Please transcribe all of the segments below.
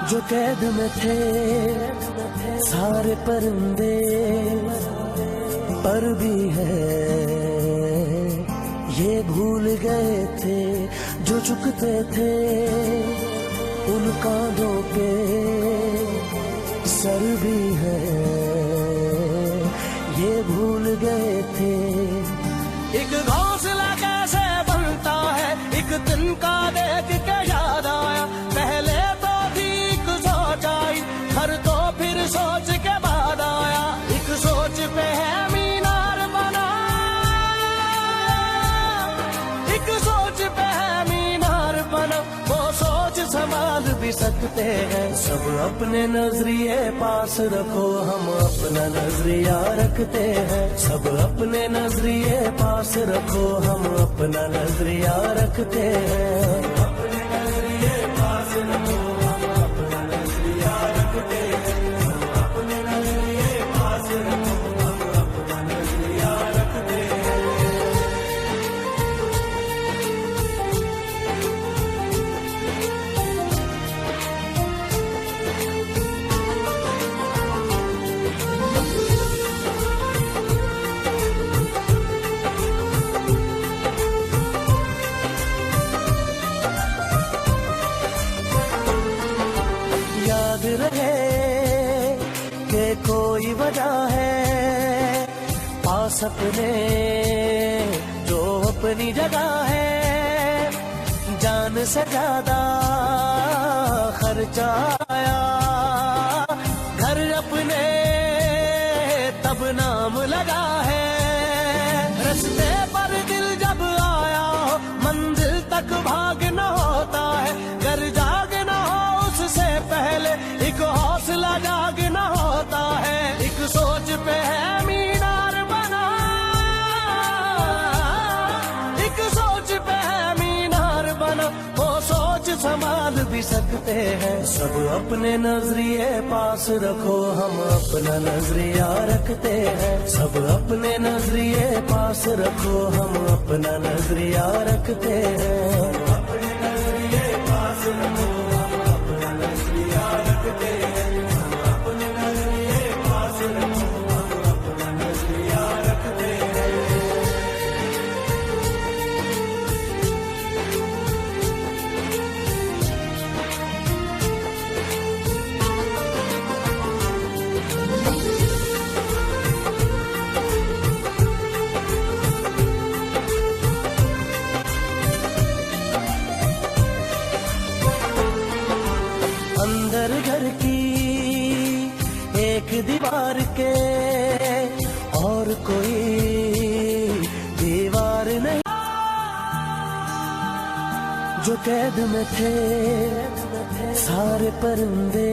जो कैद में थे सारे परिंदे, पर भी है ये भूल गए थे जो झुकते थे उन कांधों पे सर भी है, ये भूल गए थे। एक घोंसला कैसे बनता है एक तिनका देख के याद आया, पहले तो ठीक सोच आई हर तो फिर सोच के बाद आया, एक सोच पे है मीनार बना, एक सोच पे है मीनार बना, वो सोच संभाल भी सकते हैं। सब अपने नजरिए पास रखो, हम अपना नजरिया रखते हैं। सब अपने नजरिए पास रखो, हम अपना नजरिया रखते हैं। अपने नजरिए पास रखो, हम अपना नजरिया रखते हैं। अपने नजरिए पास रखो, हम अपना नजरिया रखते हैं। याद रहे कि कोई वजह है पास अपने जो अपनी जगह है, जान से ज्यादा खर्चा आया घर अपने तब नाम लगा है। रस्ते पर दिल जब आया हो मंजिल तक भागना होता है, घर जागना हो उससे पहले एक हौसला जागना होता है। एक सोच पे है मीनार बना, एक सोच पे है मीनार बना, वो सोच संभाल भी सकते हैं। सब अपने नजरिए पास रखो, हम अपना नजरिया रखते हैं। सब अपने नजरिए पास रखो, हम अपना नजरिया रखते हैं। अपने नजरिए पास रखो, हम अपना नजरिया रखते हैं। अपने नजरिए पास रखो, हम अपना नजरिया रखते हैं। अंदर घर की एक दीवार के और कोई दीवार नहीं, जो कैद में थे सारे परिंदे,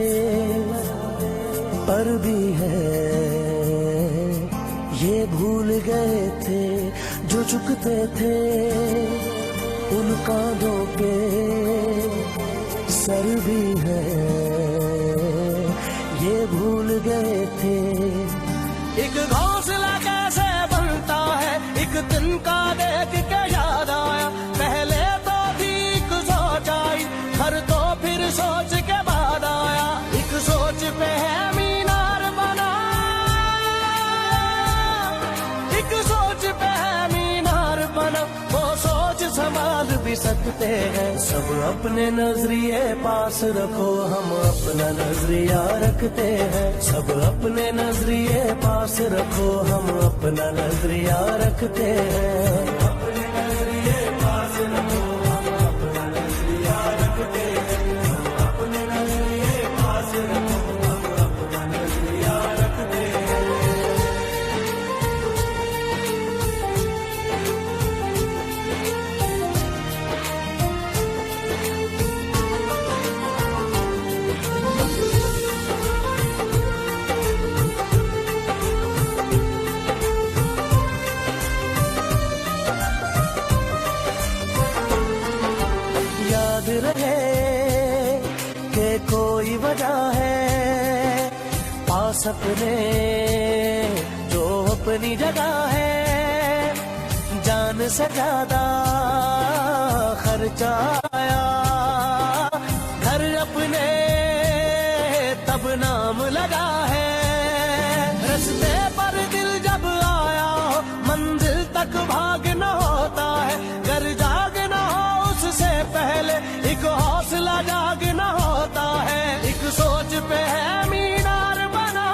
पर भी है ये भूल गए थे जो झुकते थे उन कांधों पे सर भी है, ये भूल गए थे। एक घोंसला कैसे बनता है एक तिनका देख के याद आया, पहले तो ठीक सोच आई हर तो फिर सोच के बाद आया, एक सोच पे है मीनार बना, एक सोच पे है मीनार बना, वो सोच संभाल भी सकते हैं। सब अपने नजरिए पास रखो, हम अपना नजरिया रखते हैं। सब अपने नजरिए पास रखो, हम अपना नजरिया रखते हैं। अपने नजरिए पास रखो, हम अपना नजरिया रखते हैं। अपने नजरिए पास रखो, हम अपना नजरिया रखते हैं। याद रहे कि कोई वजह है पास अपने जो अपनी जगह है, जान से ज्यादा खर्चा आया घर अपने अब नाम लगा है। रास्ते पर दिल जब आया हो, मंजिल तक भागना होता है। घर जागना हो उससे पहले एक हौसला जागना होता है। एक सोच पे है मीनार बना,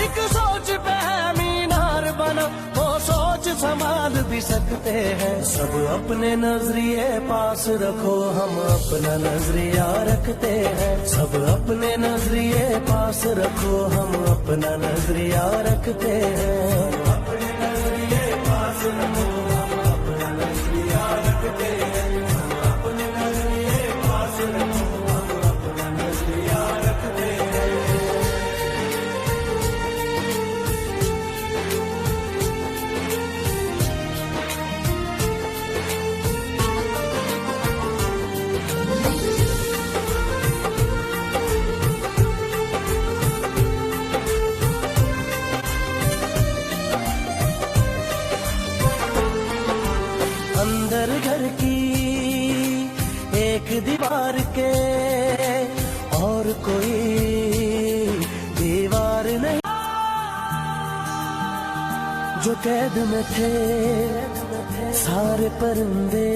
एक सोच पे है मीनार बना, वो सोच संभाल भी सकते हैं। सब अपने नजरिए पास रखो, हम अपना नजरिया रखते हैं। सब अपने नजरिए पास रखो, हम अपना नजरिया रखते हैं। अपने नजरिए पास रखो, हम अपना नजरिया रखते हैं। अपने नजरिए पास रखो, हम अपना नजरिया रखते हैं। अंदर घर की एक दीवार के और कोई दीवार नहीं। जो कैद में थे सारे परिंदे,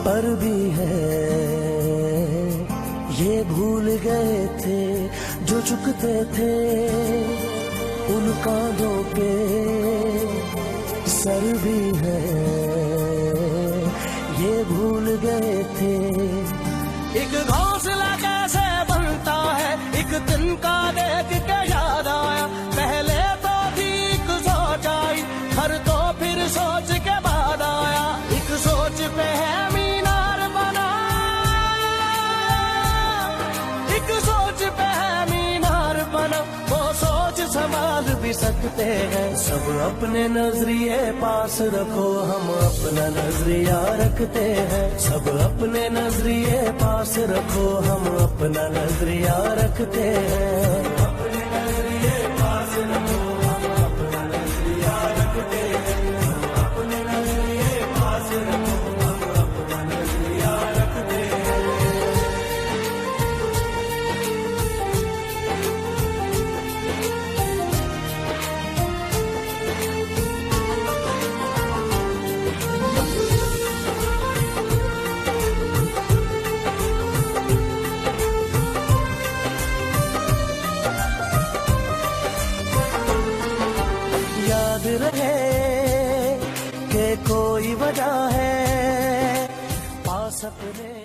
पर भी है ये भूल गए थे जो चुकते थे उन कांधों के सर भी है, ये भूल गए थे। एक घोंसला कैसे बनता है, एक तिनका देख के याद आया। पहले तो ठीक सोच आई, हर तो फिर सोच के बाद आया। एक सोच पे है मीनार बना, एक सोच पे है मीनार बना, वो सोच संभाल भी सकते हैं। सब अपने नजरिए पास रखो, हम अपना नजरिया रखते हैं। सब अपने नजरिए पास रखो, हम अपना नजरिया रखते हैं। अपने नजरिए पास रखो, हम अपना नजरिया रखते हैं। अपने नजरिए पास रखो, हम अपना नजरिया रखते हैं। याद रहे कि कोई वजह है पास अपने